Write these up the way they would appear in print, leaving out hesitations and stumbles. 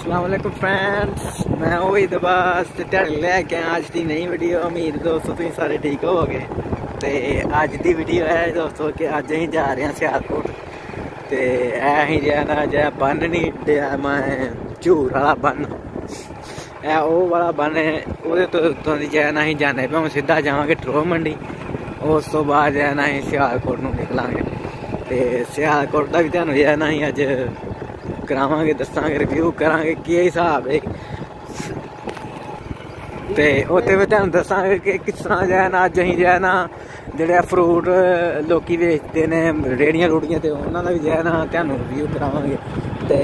अस्सलामुअलैकुम फ्रेंड्स, मैं वही दबास ध्याड़ी लैके अज की नई वीडियो। उम्मीद दोस्तों तुम सारे ठीक हो गए। तो अज की वीडियो है दोस्तों कि अज अं जा रहे हैं सियालकोट। तो अं जो जै बन नहीं मैं झूर वाला बन है वो वाला बन है वो तो उत्तों की जैन अं जाने पे हम सीधा जावे ट्रो मंडी। उस तो बाद जैन अं सियालकोट निकलांगे। तो सियालकोट का भी तुहानू जैन अं अज करावांगे, दसांगे, रिव्यू करांगे कि हिसाब है। तो उत्थे भी तुहानू दसांगे कि किस तरह जो है ना अज अं जो है ना जेह्ड़े फ्रूट लोग बेचते ने रेहड़ियां रूड़ियां तो उन्होंने भी जो है ना तुहानू रिव्यू करावांगे। तो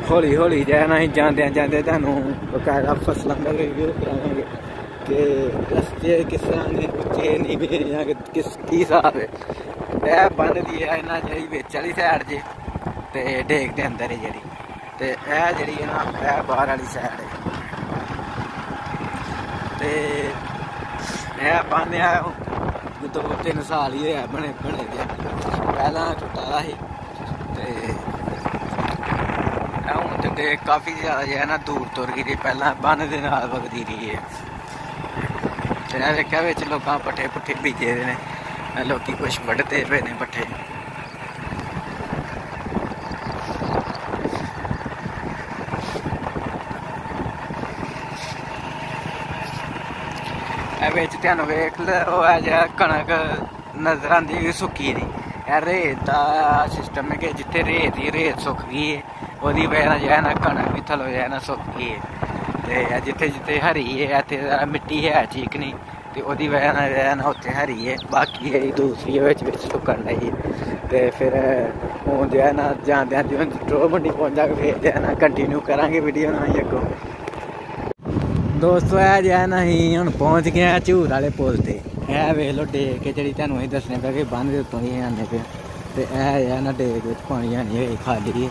हौली हौली जो है ना जांदे जांदे तुहानू बकायदा फसलों का रिव्यू करावांगे कि रस्ते किस तरह ने उच्चे नीवे या किस की हिसाब है। यह बन दी है ना जी बिच वाली सैड जे ते डेक दे अंदर है जी। तो यह जी है ना यह बाहर वाली सैड है। तो यह बन है 2-3 साल ही है बने दे, पहला टुटा दा ही। तो हूँ तो काफ़ी ज़्यादा जो है ना दूर तुर गई, पहला बन के नाल वगदी रही है। तो देखा बिच लोग पट्ठे पुट्ठे बीजे दे ने, लोग कुछ वड्ढदे पे ने पट्ठे। बिच तुहानू वेख लो है कणक नजर आती सुक्की दी। रेत का सिस्टम है कि जिथे रेत ही रेत सुक गई है वही वजह जो है ना कणक भी थलो जो है ना सुक गई है। तो जिथे जिथे हरी है इतने मिट्टी है चिकनी तो वही वजह जो है ना उत्थे हरी है, बाकी है दूसरी सुकन लगी। तो फिर हूँ जो है ना जाते जो ट्रो मंडी पहुंचा फिर जो है ना कंटिन्यू करांगे वीडियो ना ही अगों। दोस्तों है जो है ना अं हम पहुँच गए हैं झूर वाले पुल से। यह वेख लो डेक जी तुम अं दसने पे कि बंद उत्तों ही आने पे। तो यह जो है ना डेक पानी है नहीं खाली है।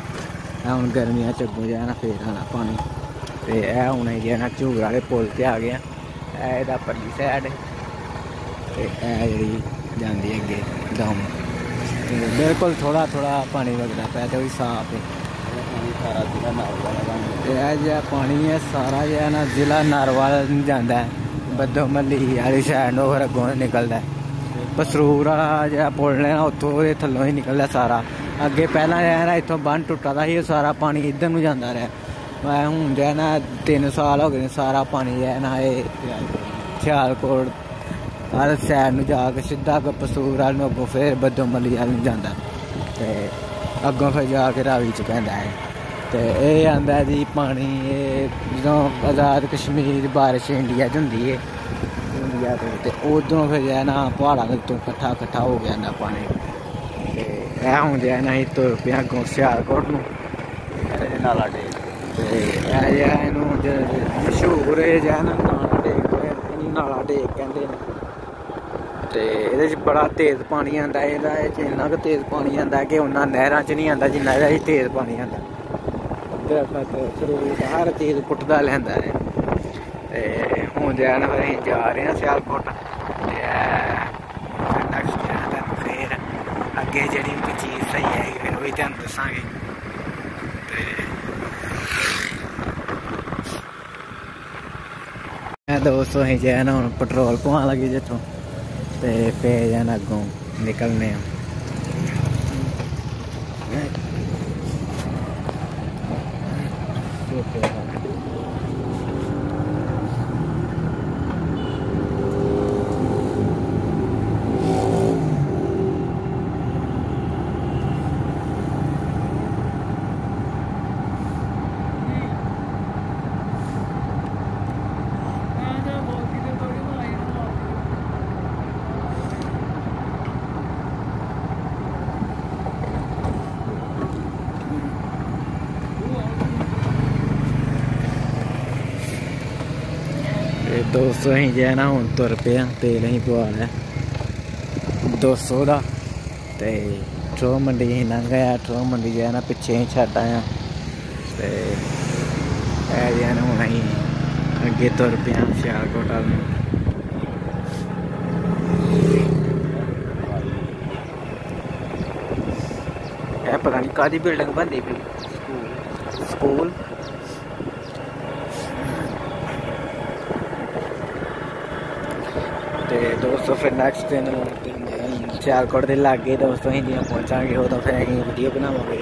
हूँ गर्मियाँ च अगों जो है ना फिर आना पानी। तो यह हूँ जो है ना झूर वाले पुल से आ गया। यह परली सैड तो यह जी जाती अगे दम बिल्कुल थोड़ा थोड़ा पानी लगता पाया तो भी साफ है। यह पानी है सारा जो है ना जिला नारवाल जाता है, बद्दो मल्ली वाली सैड फिर अगों निकलता है। पसरूर वाला जो पुल है ना उत्थों थल्लों ही निकलता सारा। अगे पहला जो है ना इतों बन टुटा था ही सारा पानी इधर नूं जाता रहा। मैं हूँ जो है ना 3 साल हो गए सारा पानी जो है ना ये सियालकोट हर सैड में जाके सीधा पसूर वाल अगों फिर बद्दो मल्ली वाल जाता। तो अगों फिर जाके रावी च पैंदा है। तो यह आंदा है जी पानी जो आज़ाद कश्मीर बारिश इंडिया च होंदी है इंडिया तो उधरों फिर जो है ना पहाड़ों के उत्तों कट्ठा हो गया ना पानी। तो यह हूँ जो है ना तुर पे अगों सियालकोट नूं नाला टेक। तो मशहूर जो है ना नाला टेक कहते हैं। तो ये बड़ा तेज़ पानी आता है, इन्ना क तेज़ पानी आता है कि उन्ना नहरों च नहीं आता जिन्ना तेज़ पानी आता। दरखत फ्रूट हर चीज़ पुट्टदा लैंदा है। तो हूँ जो है ना फिर अं जा रहे हैं सियालकोट। नैक्सट फिर अगे जी भी चीज़ सही है फिर वही तुहानू दसांगे। दोस्तों अं जो है ना हम पेट्रोल पवान लगे जितों तो फिर जो है ना अगों निकलने। दोस्तों अं जो है ना हूँ तुर पे तेल अं पवा लिया 200 का। तो ट्रो मंडी अं लंघ आया, ट्रो मंडी जो है ना पिछे ही छड्ड आया। तो यह जो है ना हूँ अं अगे तुर पे सियालकोट वाल। पता नहीं कादी बिल्डिंग बनती पी स्कूल। तो दोस्तों फिर नैक्सट दिन सियालकोट के लागे दोस्तों अं जियां पहुँचा उदों फिर अं वीडियो बनावे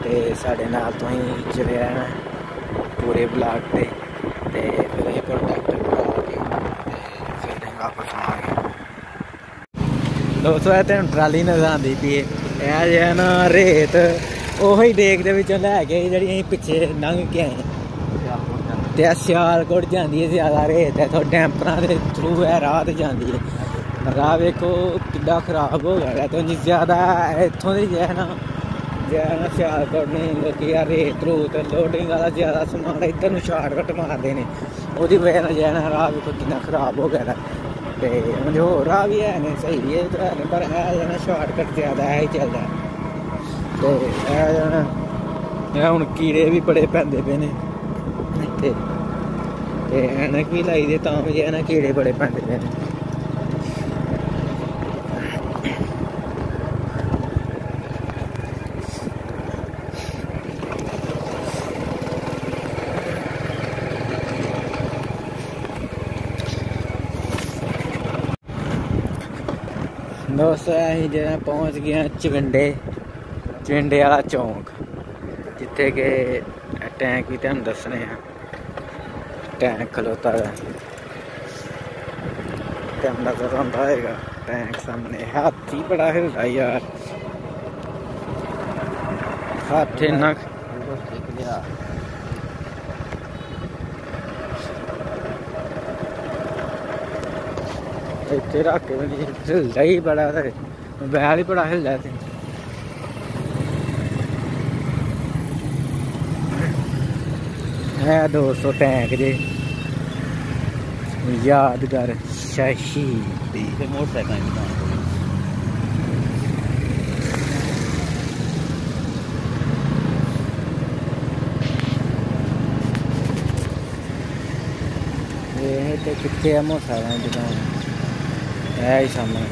तो साढ़े नाल तो अं चले रहना पूरे ब्लॉग से फिर अं प्रोडक्ट बना के फिर वापस आवांगे। दोस्तों तेन ट्राली नजर आती पी है ना रेत उही डेक के विचों लैके जी अं पिछे लंघ के आए तो सियालकोट जाती है ज्यादा रेत है तो डैंपरां के थ्रू है राह जाती है। राह वेखो किड्डा खराब हो गया तो ज्यादा इत्थों दी जो है ना सियालकोट नहीं लोग यार रेत रूत लोडिंग वाला ज्यादा समान इधर नूं शार्टकट मारते हैं उसकी वजह जो है ना राह वेखो कितना खराब हो गया। तो जो राह भी है नहीं सही है तो है पर है ना शार्टकट ज्यादा है ही चलता है। तो हुण कीड़े भी बड़े पैंदे पे ने इत्थे ते ऐनक भी लाई दे तां भी जो है ना कीड़े बड़े पैंदे पे ने। दोस्तों अं जो पहुँच गए चविंडे वाला चौंक जिथे कि टैंक भी तुहानूं दस्सने हैं। टैंक खलोता है तुहानूं नज़र आंदा होएगा टैंक सामने। हाथी बड़ा हिलदा यार हाथी इन्ना इतने रख के हिलदा ही बड़ा बैल ही बड़ा हिलदा है। दोस्तों टैंक जे यादगार शहीदी मोटरसाइकिल तो कितने है मोटरसाइकिल दुकान है ही सामने।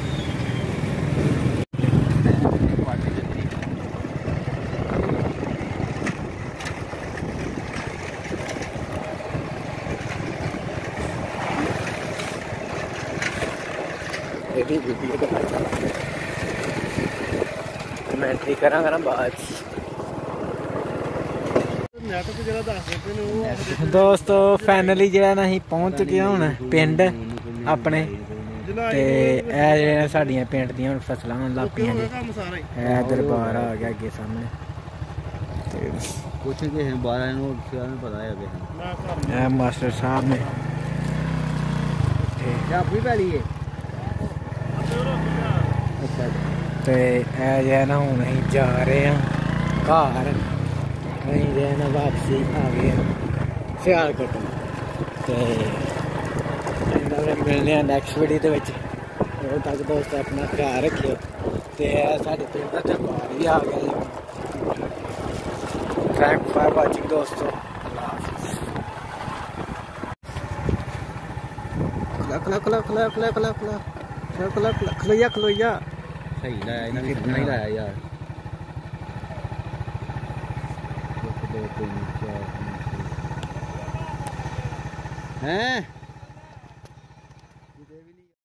कमेंट्री करा बाद दोस्तों फाइनली जो ना अं पहुँच चुके हूँ पिंड अपने ते साडियां पिंड दी हुण फसलां होण लग पियां जी। दरबार आ गया अगे सामने कुछ पता है मास्टर साहब ने तो है ना हूँ अं जा रहे हैं घर अं जो है ना वापसी आ गए सियालकोट तो मिलने नैक्सट वीडियो के उदों तक दोस्त अपना ख्याल रखियो। तो साढ़े पिंड का दरबार भी आ गया जी। थैंक फॉर वाचिंग दोस्तों। खलोइया सही लाया नहीं लाया यार। 1 2 3 4 हैं